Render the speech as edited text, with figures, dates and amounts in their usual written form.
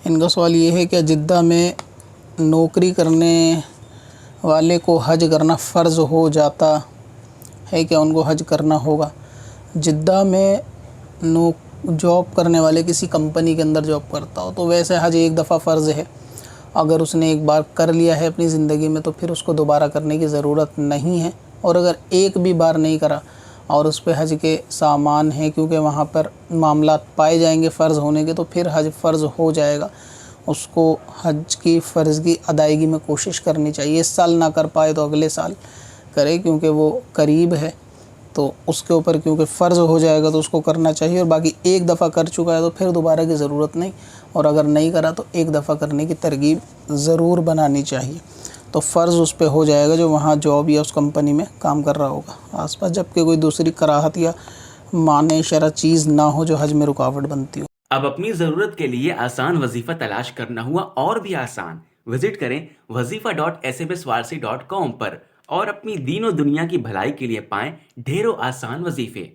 ان کا سوال یہ ہے کہ جدہ میں نوکری کرنے والے کو حج کرنا فرض ہو جاتا ہے، کیا ان کو حج کرنا ہوگا؟ جدہ میں جاب کرنے والے کسی کمپنی کے اندر جاب کرتا ہو تو ویسے حج ایک دفعہ فرض ہے. اگر اس نے ایک بار کر لیا ہے اپنی زندگی میں تو پھر اس کو دوبارہ کرنے کی ضرورت نہیں ہے. اور اگر ایک بھی بار نہیں کرا اور اس پہ حج کے سامان ہیں، کیونکہ وہاں پر معاملات پائے جائیں گے فرض ہونے کے، تو پھر حج فرض ہو جائے گا. اس کو حج کی فرض کی ادائیگی میں کوشش کرنی چاہیے. اس سال نہ کر پائے تو اگلے سال کرے، کیونکہ وہ قریب ہے تو اس کے اوپر کیونکہ فرض ہو جائے گا تو اس کو کرنا چاہیے. اور باقی ایک دفعہ کر چکا ہے تو پھر دوبارہ کی ضرورت نہیں، اور اگر نہیں کرا تو ایک دفعہ کرنے کی ترغیب ضرور بنانی چاہیے. تو فرض اس پہ ہو جائے گا جو وہاں جاب یا اس کمپنی میں کام کر رہا ہوگا آس پاس، جبکہ کوئی دوسری کراہت یا مانع شرع چیز نہ ہو جو حج میں رکاوٹ بنتی ہو. اب اپنی ضرورت کے لیے آسان وظیفہ تلاش کرنا ہوا اور بھی آسان. وزٹ کریں wazifa.sbswarsi.com پر اور اپنی دین و دنیا کی بھلائی کے لیے پائیں ڈھیروں آسان وظیفے.